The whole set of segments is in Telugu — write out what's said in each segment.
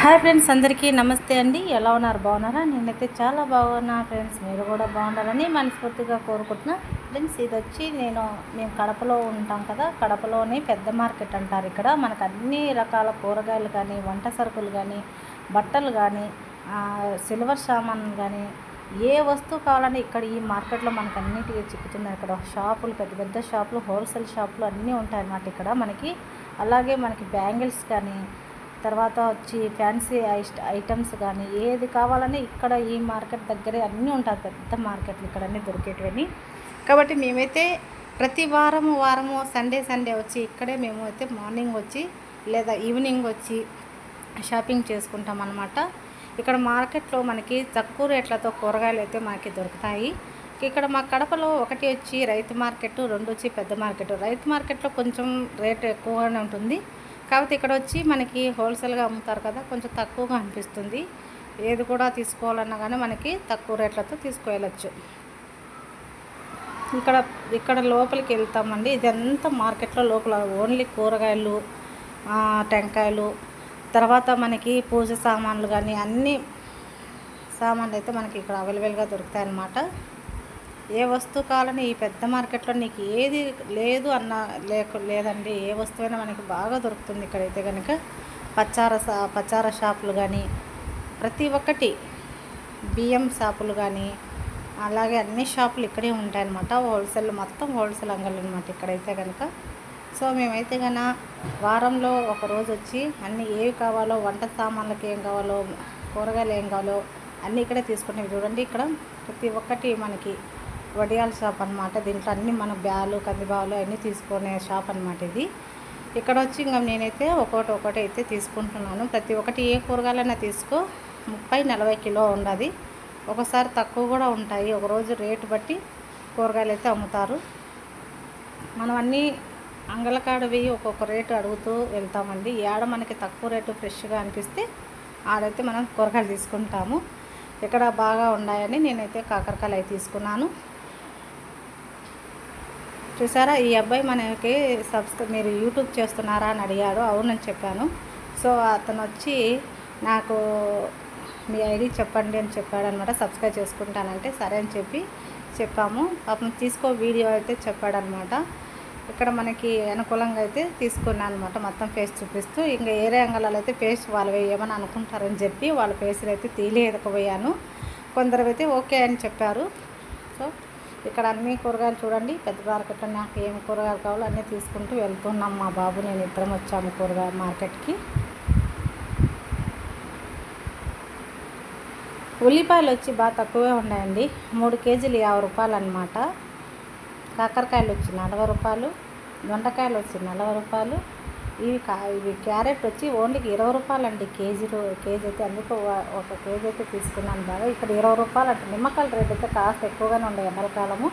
హాయ్ ఫ్రెండ్స్, అందరికీ నమస్తే అండి. ఎలా ఉన్నారు? బాగున్నారా? నేనైతే చాలా బాగున్నా ఫ్రెండ్స్. మీరు కూడా బాగుండాలని మనస్ఫూర్తిగా కోరుకుంటున్నా. ఫ్రెండ్స్, ఇది వచ్చి మేము కడపలో ఉంటాం కదా. కడపలోని పెద్ద మార్కెట్ అంటారు. ఇక్కడ మనకు అన్ని రకాల కూరగాయలు కానీ, వంట సరుకులు కానీ, బట్టలు కానీ, సిల్వర్ సామాన్లు కానీ, ఏ వస్తువు కావాలని ఇక్కడ ఈ మార్కెట్లో మనకు అన్నిటికీ చిక్కుతున్నాయి. ఇక్కడ షాపులు, పెద్ద పెద్ద షాపులు, హోల్సేల్ షాపులు అన్నీ ఉంటాయన్నమాట ఇక్కడ మనకి. అలాగే మనకి బ్యాంగిల్స్ కానీ, తర్వాత వచ్చి ఫ్యాన్సీ ఐటమ్స్ కానీ, ఏది కావాలని ఇక్కడ ఈ మార్కెట్ దగ్గరే అన్నీ ఉంటాయి. పెద్ద మార్కెట్లు ఇక్కడ అన్నీ దొరికేటివని. కాబట్టి మేమైతే ప్రతి వారము సండే వచ్చి ఇక్కడే మేము అయితే మార్నింగ్ వచ్చి లేదా ఈవినింగ్ వచ్చి షాపింగ్ చేసుకుంటాం అన్నమాట. ఇక్కడ మార్కెట్లో మనకి తక్కువ రేట్లతో కూరగాయలు అయితే మనకి దొరుకుతాయి. ఇక్కడ మా కడపలో ఒకటి వచ్చి రైతు మార్కెట్, రెండు వచ్చి పెద్ద మార్కెట్. రైతు మార్కెట్లో కొంచెం రేట్ ఎక్కువగానే ఉంటుంది. కాబట్టి ఇక్కడ వచ్చి మనకి హోల్సేల్గా అమ్ముతారు కదా, కొంచెం తక్కువగా అనిపిస్తుంది. ఏది కూడా తీసుకోవాలన్నా కానీ మనకి తక్కువ రేట్లతో తీసుకువెళ్ళచ్చు. ఇక్కడ లోపలికి వెళ్తామండి. ఇదంతా మార్కెట్లో లోపల ఓన్లీ కూరగాయలు, టెంకాయలు, తర్వాత మనకి పూజ సామాన్లు కానీ అన్ని సామాన్లు అయితే మనకి ఇక్కడ అవైలబుల్గా దొరుకుతాయి అన్నమాట. ఏ వస్తువు కావాలని ఈ పెద్ద మార్కెట్లో నీకు ఏది లేదు అన్న లేదండి. ఏ వస్తువైనా మనకి బాగా దొరుకుతుంది ఇక్కడైతే కనుక. పచార షాపులు కానీ, ప్రతి ఒక్కటి బియ్యం షాపులు కానీ, అలాగే అన్ని షాపులు ఇక్కడే ఉంటాయన్నమాట. మొత్తం హోల్సేల్ అంగళ్ళు అనమాట ఇక్కడైతే కనుక. సో మేమైతే కనుక వారంలో ఒకరోజు వచ్చి అన్నీ ఏవి కావాలో, వంట సామాన్లకి ఏం కావాలో, కూరగాయలు ఏం కావాలో అన్నీ ఇక్కడే తీసుకుంటాం. చూడండి, ఇక్కడ ప్రతి ఒక్కటి మనకి వడియాల షాప్ అనమాట. దీంట్లో అన్నీ మన బ్యాలు, కందిబావులు అన్నీ తీసుకునే షాప్ అనమాట ఇది. ఇక్కడ వచ్చి ఇంకా నేనైతే ఒకటి అయితే తీసుకుంటున్నాను. ప్రతి ఒక్కటి ఏ కూరగాయలైనా తీసుకో 30-40 కిలో ఉండదు. ఒకసారి తక్కువ కూడా ఉంటాయి. ఒకరోజు రేటు బట్టి కూరగాయలు అయితే అమ్ముతారు. మనం అన్నీ అంగళకాడ వెయ్యి ఒక్కొక్క రేటు అడుగుతూ వెళ్తామండి. ఏడ మనకి తక్కువ రేటు ఫ్రెష్గా అనిపిస్తే ఆడైతే మనం కూరగాయలు తీసుకుంటాము. ఇక్కడ బాగా ఉన్నాయని నేనైతే కాకరకాయలు అయితే తీసుకున్నాను. చూసారా, ఈ అబ్బాయి మనకి మీరు యూట్యూబ్ చేస్తున్నారా అని అడిగాడు. అవునని చెప్పాను. సో అతను వచ్చి నాకు మీ ఐడి చెప్పండి అని చెప్పాడు అనమాట. సబ్స్క్రైబ్ చేసుకుంటానంటే సరే అని చెప్పాము. అతను తీసుకో వీడియో అయితే చెప్పాడనమాట. ఇక్కడ మనకి అనుకూలంగా అయితే తీసుకున్నాను అనమాట. మొత్తం ఫేస్ చూపిస్తూ, ఇంకా ఏరే అంగళాలు అయితే ఫేస్ వాళ్ళు ఏమని అనుకుంటారని చెప్పి వాళ్ళ ఫేస్లు అయితే తీయలేకపోయాను. కొందరు అయితే ఓకే అని చెప్పారు. సో ఇక్కడ అన్ని కూరగాయలు చూడండి. పెద్ద మార్కెట్లో నాకు ఏం కూరగాయలు కావాలో అన్నీ తీసుకుంటూ వెళ్తున్నాం. మా బాబు నేను ఇద్దరం వచ్చాము కూరగాయల మార్కెట్కి. ఉల్లిపాయలు వచ్చి బాగా తక్కువే ఉన్నాయండి. 3 కేజీలు 50 రూపాయలు అనమాట. కాకరకాయలు వచ్చి 40 రూపాయలు, దొండకాయలు వచ్చి 40 రూపాయలు. ఇవి క్యారెట్ వచ్చి ఓన్లీ 20 రూపాయలు అండి కేజీ అయితే. అందుకు ఒక కేజీ అయితే తీసుకున్నాను బాగా. ఇక్కడ 20 రూపాయలు అంటే. నిమ్మకాయల రేట్ అయితే కాస్త ఎక్కువగానే ఉన్నాయి ఎండాకాలము.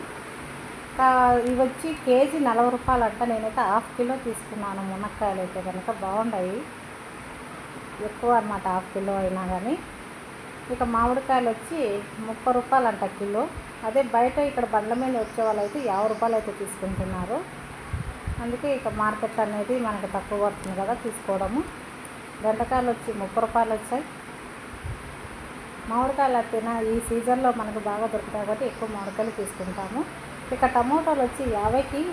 ఇవి వచ్చి కేజీ 40 రూపాయలు అంట. నేనైతే 1/2 కిలో తీసుకున్నాను. మునక్కాయలు అయితే కనుక బాగున్నాయి, ఎక్కువ అన్నమాట 1/2 కిలో అయినా కానీ. ఇక మామిడికాయలు వచ్చి 30 రూపాయలు అంట కిలో. అదే బయట ఇక్కడ బండ్ల మీద వచ్చే వాళ్ళు అయితే 50 రూపాయలు అయితే తీసుకుంటున్నారు. అందుకే ఇక మార్కెట్ అనేది మనకు తక్కువ పడుతుంది కదా తీసుకోవడము. బెండకాయలు వచ్చి 30 రూపాయలు వచ్చాయి. మామిడికాయలు అయితేనా ఈ సీజన్లో మనకు బాగా దొరుకుతాయి కాబట్టి ఎక్కువ మామిడికాయలు తీసుకుంటాము. ఇక టమోటాలు వచ్చి 50కి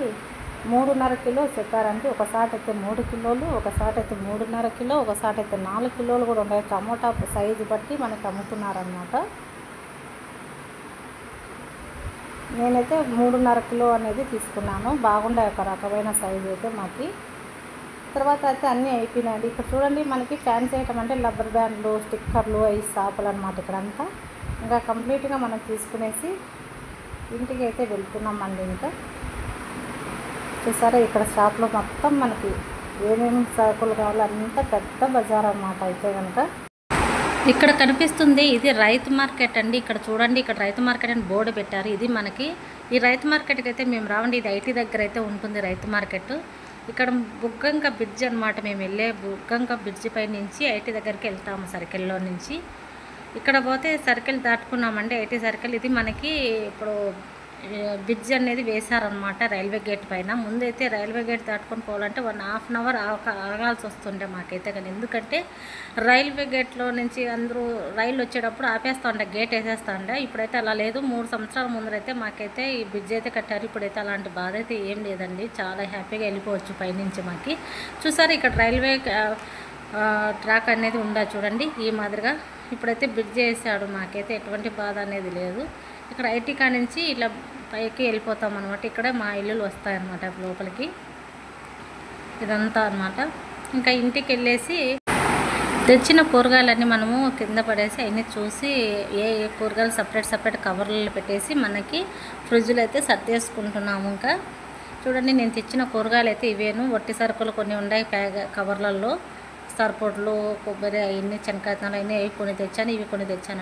3.5 కిలో చెప్పారంటే. ఒకసారి అయితే 3 కిలోలు, ఒకసారి అయితే 3.5 కిలో, ఒకసారి అయితే 4 కిలోలు కూడా ఉన్నాయి. టమోటా సైజు బట్టి మనకు అమ్ముతున్నారన్నమాట. నేనైతే 3.5 కిలో అనేది తీసుకున్నాను. బాగుండే ఒక రకమైన సైజు అయితే మాకు. తర్వాత అయితే అన్నీ అయిపోయినాయండి. ఇక్కడ చూడండి, మనకి ఫ్యాన్సీ ఐటమ్ అంటే రబ్బర్ బ్యాండ్లు, స్టిక్కర్లు, ఐస్ షాపులు అనమాట ఇక్కడంతా. ఇంకా కంప్లీట్గా మనం తీసుకునేసి ఇంటికి అయితే వెళ్తున్నామండి. ఇంకా చూసారా, ఇక్కడ షాప్లో మొత్తం మనకి ఏమేమి సరుకులు కావాలో అంతా పెద్ద బజార్ అన్నమాట అయితే కనుక. ఇక్కడ కనిపిస్తుంది ఇది రైతు మార్కెట్ అండి. ఇక్కడ చూడండి, ఇక్కడ రైతు మార్కెట్ అని బోర్డు పెట్టారు. ఇది మనకి ఈ రైతు మార్కెట్కి అయితే మేము రావండి. ఇది ఐటీ దగ్గర అయితే ఉంటుంది రైతు మార్కెట్. ఇక్కడ బుగ్గంక బ్రిడ్జ్ అనమాట. మేము వెళ్ళే బుగ్గంక బ్రిడ్జ్ పై నుంచి ఐటీ దగ్గరికి వెళ్తాము సర్కిల్లో నుంచి. ఇక్కడ పోతే సర్కిల్ దాటుకున్నామండి, ఐటీ సర్కిల్. ఇది మనకి ఇప్పుడు బ్రిడ్జ్ అనేది వేశారనమాట రైల్వే గేట్ పైన. ముందైతే రైల్వే గేట్ దాటుకొని పోవాలంటే 1.5 అవర్ ఆగాల్సి వస్తుండే మాకైతే. కానీ ఎందుకంటే రైల్వే గేట్లో నుంచి అందరూ రైలు వచ్చేటప్పుడు ఆపేస్తూ ఉండే, గేట్ వేసేస్తూ ఉండే. ఇప్పుడైతే అలా లేదు. 3 సంవత్సరాల ముందరైతే మాకైతే ఈ బ్రిడ్జ్ అయితే కట్టారు. ఇప్పుడైతే అలాంటి బాధ అయితే ఏం లేదండి, చాలా హ్యాపీగా వెళ్ళిపోవచ్చు పైనుంచి. మాకి చూసారు ఇక్కడ రైల్వే ట్రాక్ అనేది ఉందా చూడండి ఈ మాదిరిగా. ఇప్పుడైతే బ్రిడ్జ్ వేసాడు, మాకైతే ఎటువంటి బాధ అనేది లేదు. ఇక్కడ ఐటీ కా నుంచి ఇలా పైకి వెళ్ళిపోతాం అనమాట. ఇక్కడ మా ఇల్లులు వస్తాయన్నమాట లోపలికి, ఇదంతా అనమాట. ఇంకా ఇంటికి వెళ్ళేసి తెచ్చిన కూరగాయలన్నీ మనము కింద పడేసి అవన్నీ చూసి ఏ ఏ కూరగాయలు సపరేట్ కవర్లలో పెట్టేసి మనకి ఫ్రిడ్జ్లో అయితే సర్దేసుకుంటున్నాము. ఇంకా చూడండి నేను తెచ్చిన కూరగాయలు అయితే ఇవేను. వట్టి సరుకులు కొన్ని ఉన్నాయి కవర్లలో, సరిపొడ్లు, కొబ్బరి, అవన్నీ, చెనక్కాయతనాలు అవన్నీ కొన్ని తెచ్చాను, ఇవి కొన్ని తెచ్చాను.